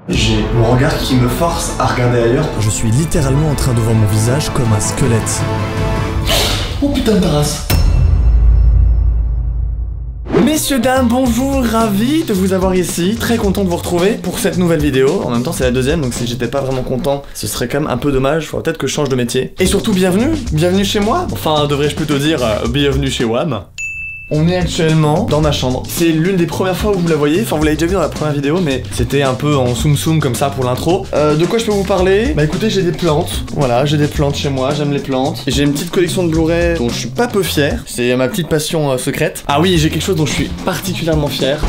J'ai mon regard qui me force à regarder ailleurs. Je suis littéralement en train de voir mon visage comme un squelette. Oh putain de race. Messieurs, dames, bonjour, ravi de vous avoir ici, très content de vous retrouver pour cette nouvelle vidéo. En même temps c'est la deuxième, donc si j'étais pas vraiment content, ce serait quand même un peu dommage, faudrait peut-être que je change de métier. Et surtout bienvenue chez moi, enfin devrais-je plutôt dire bienvenue chez WAM. On est actuellement dans ma chambre. C'est l'une des premières fois où vous la voyez, enfin vous l'avez déjà vu dans la première vidéo, mais c'était un peu en zoom comme ça pour l'intro. De quoi je peux vous parler? Bah écoutez, j'ai des plantes, voilà, j'ai des plantes chez moi, j'aime les plantes. J'ai une petite collection de Blu-ray dont je suis pas peu fier, c'est ma petite passion secrète. Ah oui, j'ai quelque chose dont je suis particulièrement fier.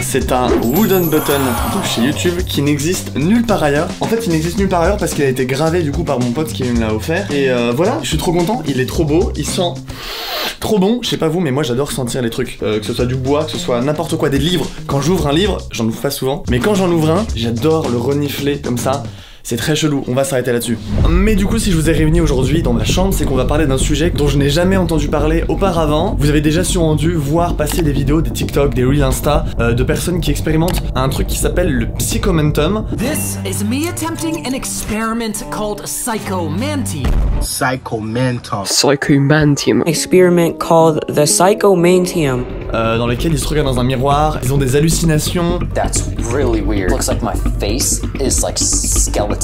C'est un wooden button de chez YouTube qui n'existe nulle part ailleurs. En fait, il n'existe nulle part ailleurs parce qu'il a été gravé du coup par mon pote qui me l'a offert. Et voilà, je suis trop content, il est trop beau, il sent trop bon. Je sais pas vous, mais moi j'adore sentir les trucs. Que ce soit du bois, que ce soit n'importe quoi, des livres. Quand j'ouvre un livre, j'en ouvre pas souvent, mais quand j'en ouvre un, j'adore le renifler comme ça. C'est très chelou, on va s'arrêter là-dessus. Mais du coup, si je vous ai réunis aujourd'hui dans ma chambre, c'est qu'on va parler d'un sujet dont je n'ai jamais entendu parler auparavant. Vous avez déjà sûrement dû voir passer des vidéos, des TikTok, des Reels Insta, de personnes qui expérimentent un truc qui s'appelle le psychomentum. This is me attempting an experiment called Psychomantium. Psychomantium. Experiment called the Psychomantium. Dans lesquels ils se regardent dans un miroir, ils ont des hallucinations. That's really weird. Looks like my face is like skeleton.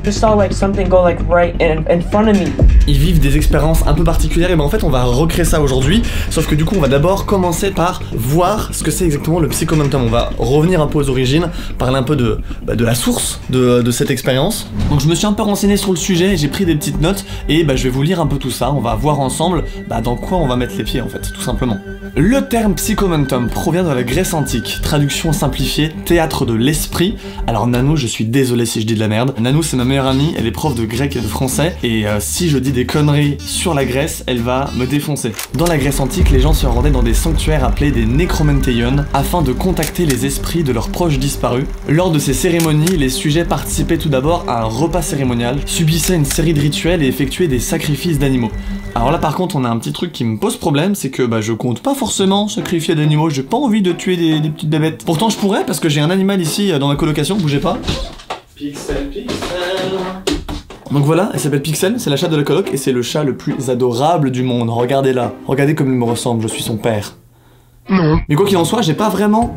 I saw like something go like right in front of me. Ils vivent des expériences un peu particulières et ben en fait on va recréer ça aujourd'hui. Sauf que du coup on va d'abord commencer par voir ce que c'est exactement le psychomentum. On va revenir un peu aux origines, parler un peu de la source de cette expérience. Donc je me suis un peu renseigné sur le sujet, j'ai pris des petites notes et je vais vous lire un peu tout ça. On va voir ensemble dans quoi on va mettre les pieds en fait, tout simplement. Le terme psychomentum provient de la Grèce antique, traduction simplifiée, théâtre de l'esprit. Alors Nanou, je suis désolé si je dis de la merde. Nanou c'est ma meilleure amie, elle est prof de grec et de français et si je dis des conneries sur la Grèce, elle va me défoncer. Dans la Grèce antique, les gens se rendaient dans des sanctuaires appelés des nécromanteion afin de contacter les esprits de leurs proches disparus. Lors de ces cérémonies, les sujets participaient tout d'abord à un repas cérémonial, subissaient une série de rituels et effectuaient des sacrifices d'animaux. Alors là par contre on a un petit truc qui me pose problème, c'est que je compte pas forcément sacrifier d'animaux, j'ai pas envie de tuer des petites bébêtes. Pourtant je pourrais parce que j'ai un animal ici dans ma colocation, bougez pas. Pixel. Donc voilà, elle s'appelle Pixel, c'est la chatte de la coloc et c'est le chat le plus adorable du monde. Regardez-la, regardez comme il me ressemble, je suis son père. Non. Mais quoi qu'il en soit, j'ai pas vraiment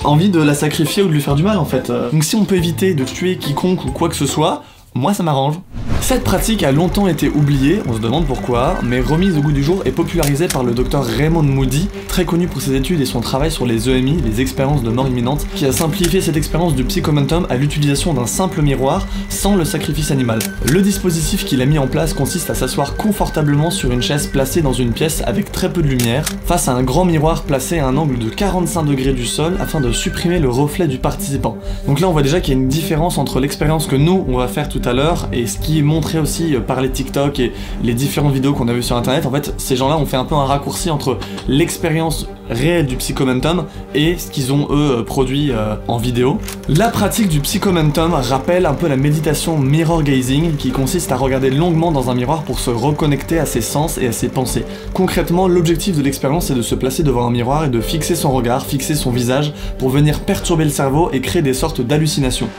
envie de la sacrifier ou de lui faire du mal en fait. Donc si on peut éviter de tuer quiconque ou quoi que ce soit, moi ça m'arrange. Cette pratique a longtemps été oubliée, on se demande pourquoi, mais remise au goût du jour et popularisée par le docteur Raymond Moody, très connu pour ses études et son travail sur les EMI, les expériences de mort imminente, qui a simplifié cette expérience du psychomentum à l'utilisation d'un simple miroir sans le sacrifice animal. Le dispositif qu'il a mis en place consiste à s'asseoir confortablement sur une chaise placée dans une pièce avec très peu de lumière, face à un grand miroir placé à un angle de 45 degrés du sol afin de supprimer le reflet du participant. Donc là on voit déjà qu'il y a une différence entre l'expérience que nous on va faire tout à l'heure et ce qui est montré aussi par les TikTok et les différentes vidéos qu'on a vues sur internet. En fait ces gens là ont fait un peu un raccourci entre l'expérience réelle du psychomentum et ce qu'ils ont eux produit en vidéo. La pratique du psychomentum rappelle un peu la méditation mirror gazing qui consiste à regarder longuement dans un miroir pour se reconnecter à ses sens et à ses pensées. Concrètement l'objectif de l'expérience c'est de se placer devant un miroir et de fixer son regard, fixer son visage pour venir perturber le cerveau et créer des sortes d'hallucinations.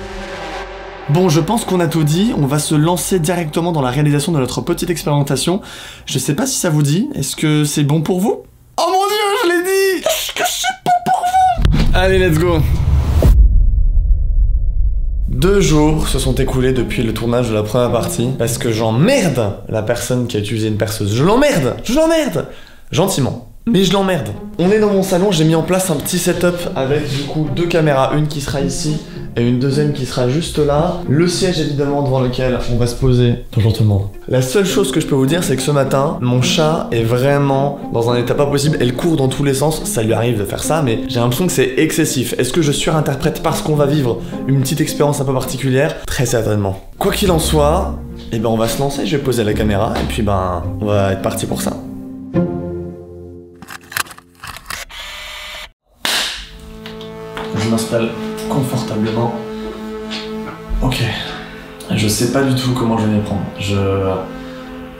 Bon, je pense qu'on a tout dit, on va se lancer directement dans la réalisation de notre petite expérimentation. Je sais pas si ça vous dit, est-ce que c'est bon pour vous? Oh mon dieu, je l'ai dit! Est-ce que c'est bon pour vous? Allez, let's go! 2 jours se sont écoulés depuis le tournage de la première partie, parce que j'emmerde la personne qui a utilisé une perceuse. Je l'emmerde! Gentiment. Mais je l'emmerde. On est dans mon salon, j'ai mis en place un petit setup avec du coup 2 caméras, une qui sera ici et une deuxième qui sera juste là. Le siège évidemment devant lequel on va se poser. Bonjour tout le monde. La seule chose que je peux vous dire c'est que ce matin, mon chat est vraiment dans un état pas possible. Elle court dans tous les sens, ça lui arrive de faire ça mais j'ai l'impression que c'est excessif. Est-ce que je surinterprète parce qu'on va vivre une petite expérience un peu particulière? Très certainement. Quoi qu'il en soit, on va se lancer, je vais poser la caméra et puis on va être parti pour ça. Je m'installe confortablement. Ok. Je sais pas du tout comment je vais m'y prendre.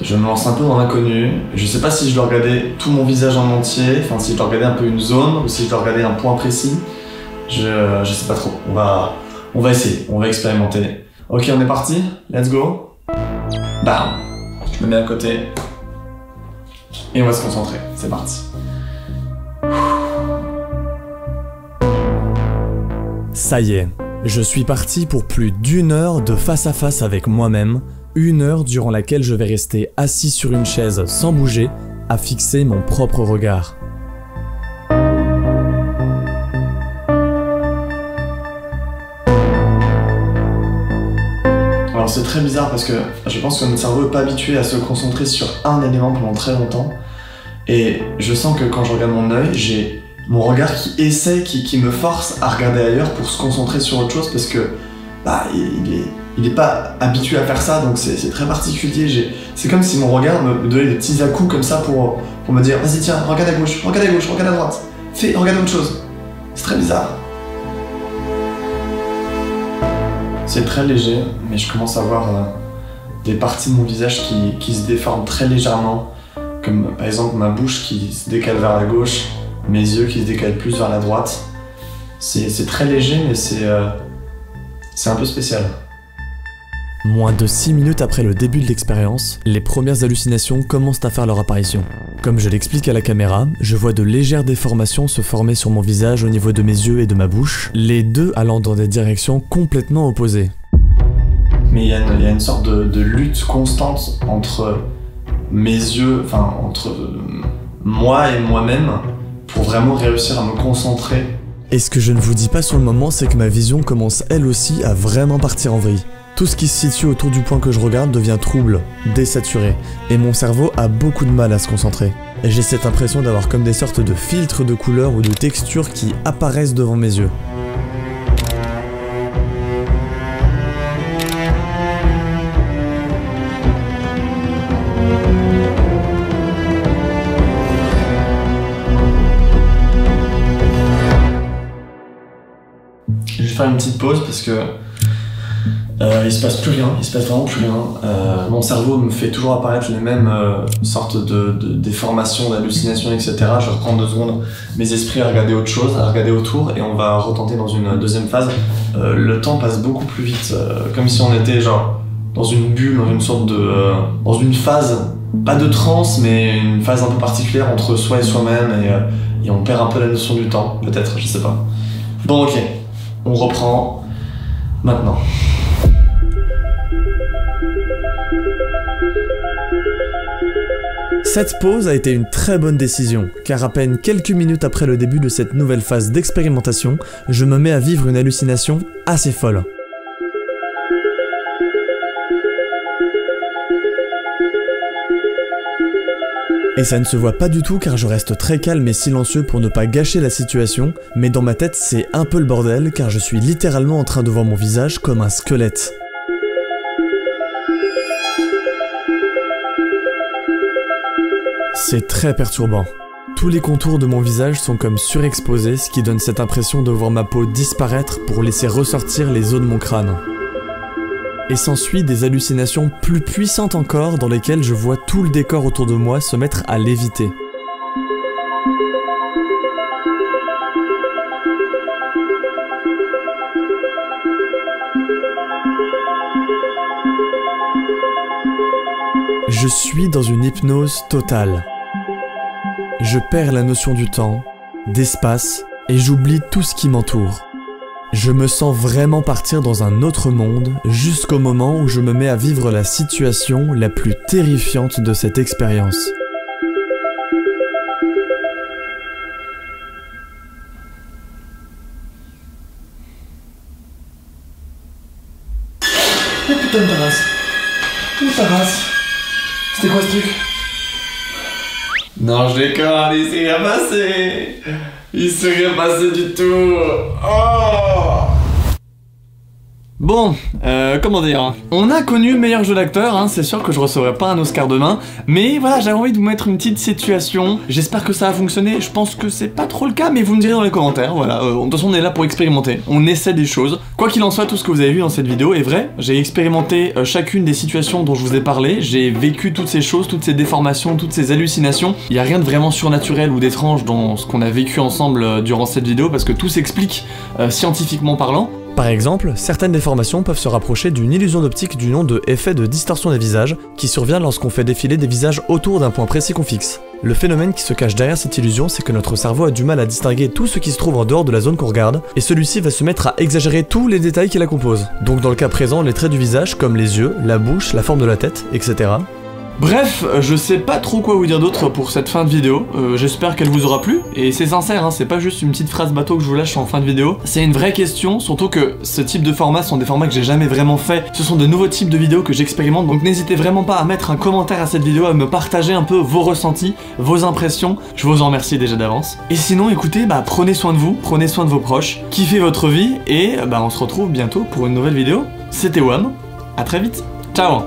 Je me lance un peu dans l'inconnu. Je sais pas si je dois regarder tout mon visage en entier, enfin si je dois regarder un peu une zone ou si je dois regarder un point précis. Je sais pas trop. On va essayer, on va expérimenter. Ok, on est parti. Let's go. Bam. Je me mets à côté. Et on va se concentrer. C'est parti. Ça y est, je suis parti pour plus d'1 heure de face à face avec moi-même, 1 heure durant laquelle je vais rester assis sur une chaise sans bouger, à fixer mon propre regard. Alors c'est très bizarre parce que je pense que notre cerveau n'est pas habitué à se concentrer sur un élément pendant très longtemps. Et je sens que quand je regarde mon œil, j'ai mon regard qui me force à regarder ailleurs pour se concentrer sur autre chose parce que bah, il est pas habitué à faire ça, donc c'est très particulier. C'est comme si mon regard me donnait des petits à-coups comme ça pour me dire vas-y tiens, regarde à gauche, regarde à droite, regarde autre chose. C'est très bizarre. C'est très léger, mais je commence à voir des parties de mon visage qui se déforment très légèrement, comme par exemple ma bouche qui se décale vers la gauche, mes yeux qui se décalent plus vers la droite. C'est très léger, mais c'est un peu spécial. Moins de 6 minutes après le début de l'expérience, les premières hallucinations commencent à faire leur apparition. Comme je l'explique à la caméra, je vois de légères déformations se former sur mon visage au niveau de mes yeux et de ma bouche, les deux allant dans des directions complètement opposées. Mais il y a une sorte de lutte constante entre mes yeux, enfin entre moi et moi-même, pour vraiment réussir à me concentrer. Et ce que je ne vous dis pas sur le moment, c'est que ma vision commence elle aussi à vraiment partir en vrille. Tout ce qui se situe autour du point que je regarde devient trouble, désaturé, et mon cerveau a beaucoup de mal à se concentrer. Et j'ai cette impression d'avoir comme des sortes de filtres de couleurs ou de textures qui apparaissent devant mes yeux. Je vais faire une petite pause parce que il se passe plus rien, il se passe vraiment plus rien. Mon cerveau me fait toujours apparaître les mêmes sortes de déformations, d'hallucinations, etc. Je reprends 2 secondes mes esprits à regarder autre chose, à regarder autour, et on va retenter dans une deuxième phase. Le temps passe beaucoup plus vite, comme si on était genre dans une bulle, dans une sorte de, dans une phase, pas de transe, mais une phase un peu particulière entre soi et soi-même, et on perd un peu la notion du temps, peut-être, je sais pas. Bon, ok, on reprend maintenant. Cette pause a été une très bonne décision, car à peine quelques minutes après le début de cette nouvelle phase d'expérimentation, je me mets à vivre une hallucination assez folle. Et ça ne se voit pas du tout car je reste très calme et silencieux pour ne pas gâcher la situation, mais dans ma tête c'est un peu le bordel car je suis littéralement en train de voir mon visage comme un squelette. C'est très perturbant. Tous les contours de mon visage sont comme surexposés, ce qui donne cette impression de voir ma peau disparaître pour laisser ressortir les os de mon crâne. Et s'ensuit des hallucinations plus puissantes encore dans lesquelles je vois tout le décor autour de moi se mettre à léviter. Je suis dans une hypnose totale. Je perds la notion du temps, d'espace, et j'oublie tout ce qui m'entoure. Je me sens vraiment partir dans un autre monde jusqu'au moment où je me mets à vivre la situation la plus terrifiante de cette expérience. Mais putain de ta race. Où ta race? C'était quoi ce truc? Non, je déconne, il s'est rien passé. Il s'est rien passé du tout. Oh! Bon, comment dire, on a connu meilleur jeu d'acteur, hein, c'est sûr que je recevrai pas un Oscar demain, mais voilà, j'avais envie de vous mettre une petite situation, j'espère que ça a fonctionné, je pense que c'est pas trop le cas, mais vous me direz dans les commentaires, voilà, de toute façon on est là pour expérimenter, on essaie des choses. Quoi qu'il en soit, tout ce que vous avez vu dans cette vidéo est vrai, j'ai expérimenté chacune des situations dont je vous ai parlé, j'ai vécu toutes ces choses, toutes ces déformations, toutes ces hallucinations, il y a rien de vraiment surnaturel ou d'étrange dans ce qu'on a vécu ensemble durant cette vidéo, parce que tout s'explique scientifiquement parlant. Par exemple, certaines déformations peuvent se rapprocher d'une illusion d'optique du nom de effet de distorsion des visages, qui survient lorsqu'on fait défiler des visages autour d'un point précis qu'on fixe. Le phénomène qui se cache derrière cette illusion, c'est que notre cerveau a du mal à distinguer tout ce qui se trouve en dehors de la zone qu'on regarde, et celui-ci va se mettre à exagérer tous les détails qui la composent. Donc dans le cas présent, les traits du visage, comme les yeux, la bouche, la forme de la tête, etc. Bref, je sais pas trop quoi vous dire d'autre pour cette fin de vidéo, j'espère qu'elle vous aura plu, et c'est sincère, hein, c'est pas juste une petite phrase bateau que je vous lâche en fin de vidéo, c'est une vraie question, surtout que ce type de formats sont des formats que j'ai jamais vraiment fait, ce sont de nouveaux types de vidéos que j'expérimente, donc n'hésitez vraiment pas à mettre un commentaire à cette vidéo, à me partager un peu vos ressentis, vos impressions, je vous en remercie déjà d'avance. Et sinon écoutez, prenez soin de vous, prenez soin de vos proches, kiffez votre vie, et on se retrouve bientôt pour une nouvelle vidéo. C'était Wam, à très vite, ciao.